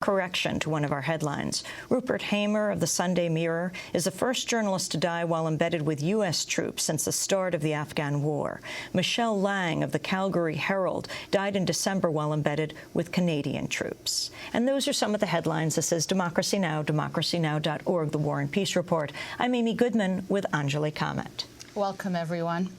Correction to one of our headlines. Rupert Hamer of the Sunday Mirror is the first journalist to die while embedded with U.S. troops since the start of the Afghan war. Michelle Lang of the Calgary Herald died in December while embedded with Canadian troops. And those are some of the headlines. This is Democracy Now!, democracynow.org, the War and Peace Report. I'm Amy Goodman with Anjali Kamat. Welcome, everyone.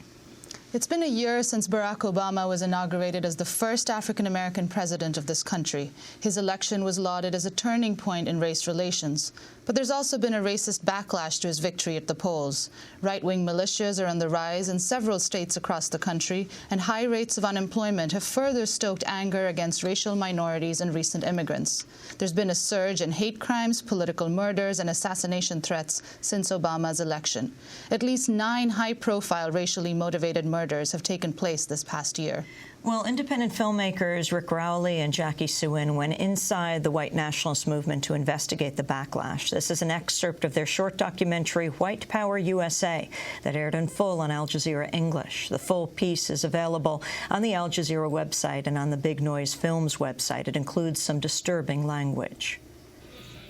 It's been a year since Barack Obama was inaugurated as the first African-American president of this country. His election was lauded as a turning point in race relations. But there's also been a racist backlash to his victory at the polls. Right-wing militias are on the rise in several states across the country, and high rates of unemployment have further stoked anger against racial minorities and recent immigrants. There's been a surge in hate crimes, political murders, and assassination threats since Obama's election. At least 9 high-profile racially motivated murders have taken place this past year. Well, independent filmmakers Rick Rowley and Jacquie Soohen went inside the white nationalist movement to investigate the backlash. This is an excerpt of their short documentary, White Power USA, that aired in full on Al Jazeera English. The full piece is available on the Al Jazeera website and on the Big Noise Films website. It includes some disturbing language.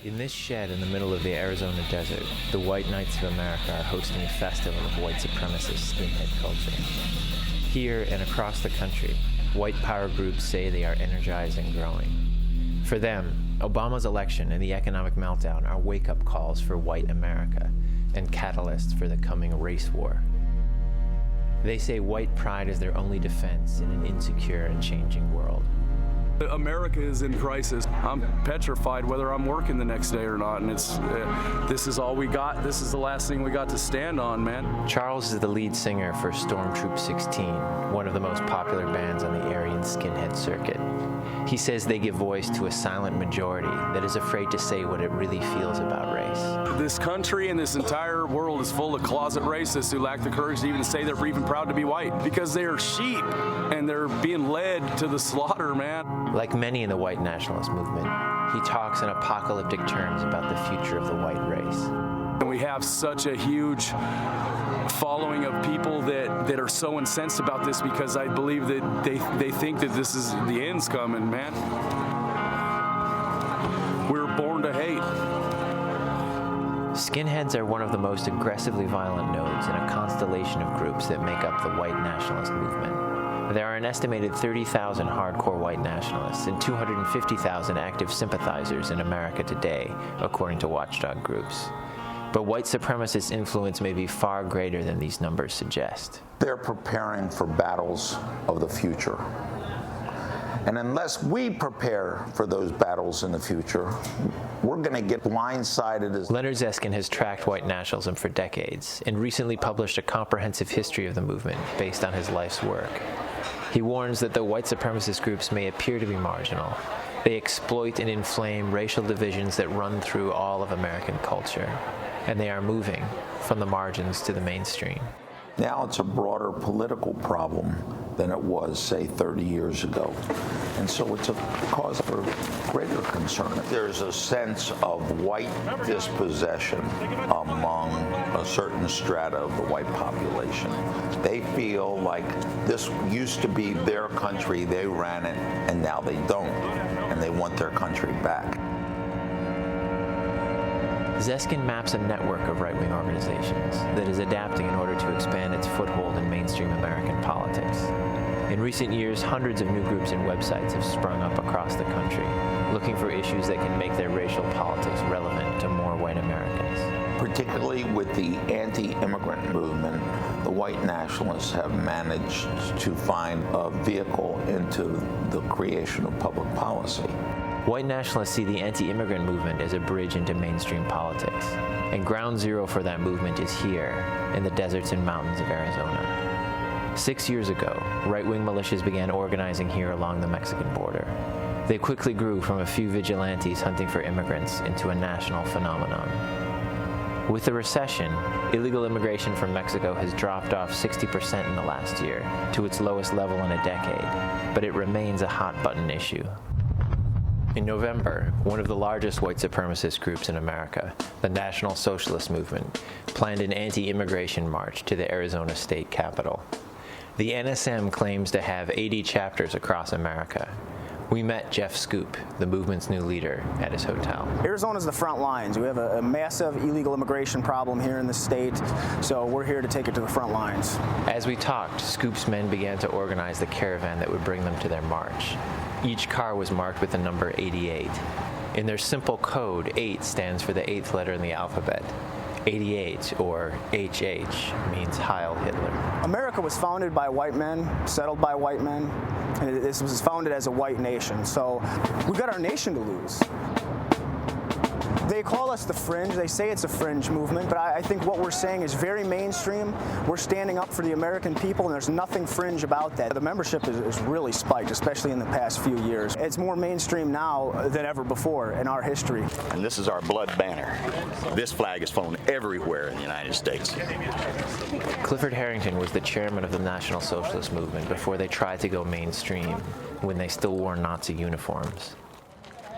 In this shed in the middle of the Arizona desert, the White Knights of America are hosting a festival of white supremacist skinhead culture. Here and across the country, white power groups say they are energized and growing. For them, Obama's election and the economic meltdown are wake-up calls for white America and catalysts for the coming race war. They say white pride is their only defense in an insecure and changing world. America is in crisis. I'm petrified whether I'm working the next day or not, and this is all we got. This is the last thing we got to stand on, man. Charles is the lead singer for Stormtroop 16, one of the most popular bands on the Aryan skinhead circuit. He says they give voice to a silent majority that is afraid to say what it really feels about race. This country and this entire world is full of closet racists who lack the courage to even say they're even proud to be white, because they are sheep and they're being led to the slaughter, man. Like many in the white nationalist movement, he talks in apocalyptic terms about the future of the white race. And we have such a huge following of people that are so incensed about this, because I believe that they think that this is the end's coming, man. We're born to hate. Skinheads are one of the most aggressively violent nodes in a constellation of groups that make up the white nationalist movement. There are an estimated 30,000 hardcore white nationalists and 250,000 active sympathizers in America today, according to watchdog groups. But white supremacist influence may be far greater than these numbers suggest. They're preparing for battles of the future. And unless we prepare for those battles in the future, we're going to get blindsided. Leonard Zeskin has tracked white nationalism for decades and recently published a comprehensive history of the movement based on his life's work. He warns that though white supremacist groups may appear to be marginal, they exploit and inflame racial divisions that run through all of American culture, and they are moving from the margins to the mainstream. Now it's a broader political problem than it was, say, 30 years ago. And so it's a cause for greater concern. There's a sense of white dispossession among a certain strata of the white population. They feel like this used to be their country, they ran it, and now they don't, and they want their country back. Zeskin maps a network of right-wing organizations that is adapting in order to expand its foothold in mainstream American politics. In recent years, hundreds of new groups and websites have sprung up across the country, looking for issues that can make their racial politics relevant to more white Americans. Particularly with the anti-immigrant movement, the white nationalists have managed to find a vehicle into the creation of public policy. White nationalists see the anti-immigrant movement as a bridge into mainstream politics, and ground zero for that movement is here, in the deserts and mountains of Arizona. 6 years ago, right-wing militias began organizing here along the Mexican border. They quickly grew from a few vigilantes hunting for immigrants into a national phenomenon. With the recession, illegal immigration from Mexico has dropped off 60% in the last year, to its lowest level in a decade, but it remains a hot-button issue. In November, one of the largest white supremacist groups in America, the National Socialist Movement, planned an anti-immigration march to the Arizona state capitol. The NSM claims to have 80 chapters across America. We met Jeff Scoop, the movement's new leader, at his hotel. Arizona's the front lines. We have a massive illegal immigration problem here in the state, so we're here to take it to the front lines. As we talked, Scoop's men began to organize the caravan that would bring them to their march. Each car was marked with the number 88. In their simple code, 8 stands for the 8th letter in the alphabet. 88, or HH, means Heil Hitler. America was founded by white men, settled by white men, and this was founded as a white nation. So we've got our nation to lose. They call us the fringe. They say it's a fringe movement, but I think what we're saying is very mainstream. We're standing up for the American people, and there's nothing fringe about that. The membership is really spiked, especially in the past few years. It's more mainstream now than ever before in our history. And this is our blood banner. This flag is flown everywhere in the United States. Clifford Harrington was the chairman of the National Socialist movement before they tried to go mainstream, when they still wore Nazi uniforms.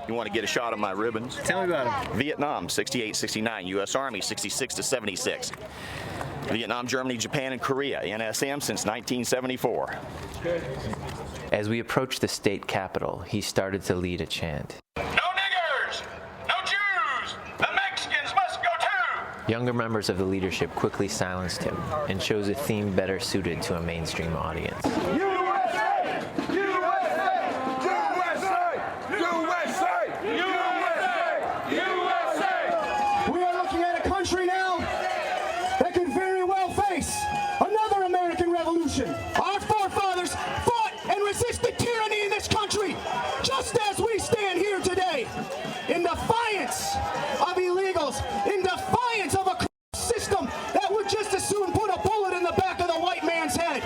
You want to get a shot of my ribbons? Tell me about them. Vietnam, 68-69. U.S. Army, 66-76. Vietnam, Germany, Japan, and Korea. NSM since 1974. As we approached the state capitol, he started to lead a chant. No niggers! No Jews! The Mexicans must go too! Younger members of the leadership quickly silenced him and chose a theme better suited to a mainstream audience. Our forefathers fought and resisted tyranny in this country, just as we stand here today, in defiance of illegals, in defiance of a system that would just as soon put a bullet in the back of the white man's head.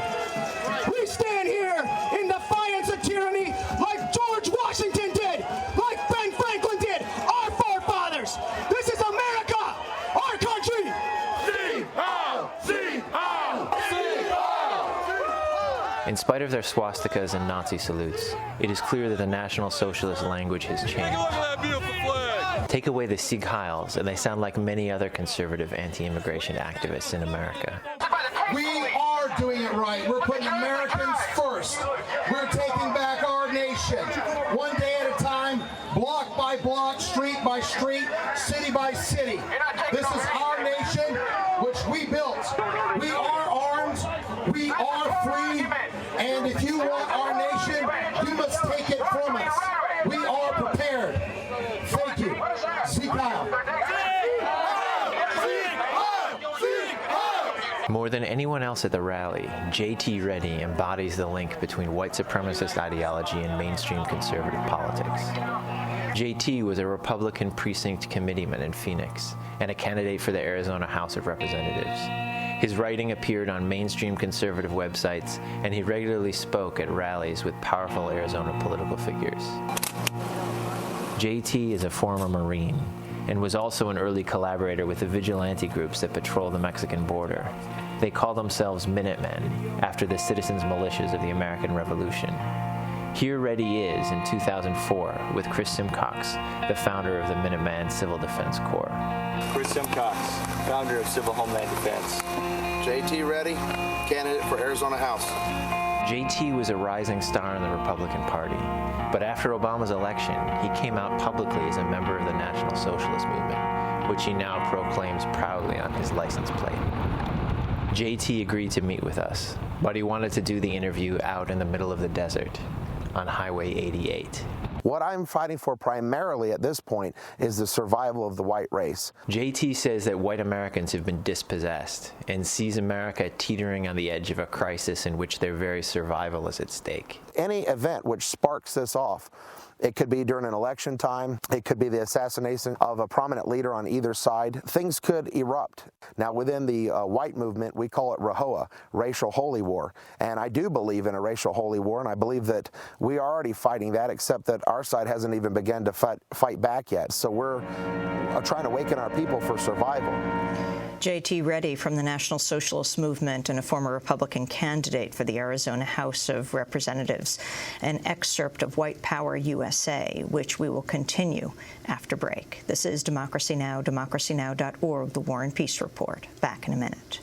We stand here in defiance of tyranny like George Washington did, like Ben Franklin did, our forefathers. This is America, our country. In spite of their swastikas and Nazi salutes, it is clear that the National Socialist language has changed. Take away the Sieg Heils, and they sound like many other conservative anti-immigration activists in America. We are doing it right. We're putting Americans first. We're taking back our nation, one day at a time, block by block, street by street, city by city. This is our nation, which we built. We are armed. We are free. And if you want our nation, you must take it from us. We are prepared. Thank you. Sieg Heil. More than anyone else at the rally, J.T. Reddy embodies the link between white supremacist ideology and mainstream conservative politics. J.T. was a Republican precinct committeeman in Phoenix and a candidate for the Arizona House of Representatives. His writing appeared on mainstream conservative websites, and he regularly spoke at rallies with powerful Arizona political figures. J.T. is a former Marine and was also an early collaborator with the vigilante groups that patrol the Mexican border. They call themselves Minutemen, after the citizens' militias of the American Revolution. Here Reddy is in 2004 with Chris Simcox, the founder of the Minuteman Civil Defense Corps. Chris Simcox, founder of Civil Homeland Defense. J.T. Reddy, candidate for Arizona House. J.T. was a rising star in the Republican Party, but after Obama's election, he came out publicly as a member of the National Socialist movement, which he now proclaims proudly on his license plate. J.T. agreed to meet with us, but he wanted to do the interview out in the middle of the desert, on Highway 88. What I'm fighting for primarily at this point is the survival of the white race. J.T. says that white Americans have been dispossessed and sees America teetering on the edge of a crisis in which their very survival is at stake. Any event which sparks this off, it could be during an election time, it could be the assassination of a prominent leader on either side, things could erupt. Now within the white movement, we call it RHOA, racial holy war. And I do believe in a racial holy war, and I believe that we are already fighting that, except that our side hasn't even begun to fight back yet. So we're trying to awaken our people for survival. J.T. Reddy from the National Socialist Movement and a former Republican candidate for the Arizona House of Representatives. An excerpt of White Power USA, which we will continue after break. This is Democracy Now!, democracynow.org, The War and Peace Report. Back in a minute.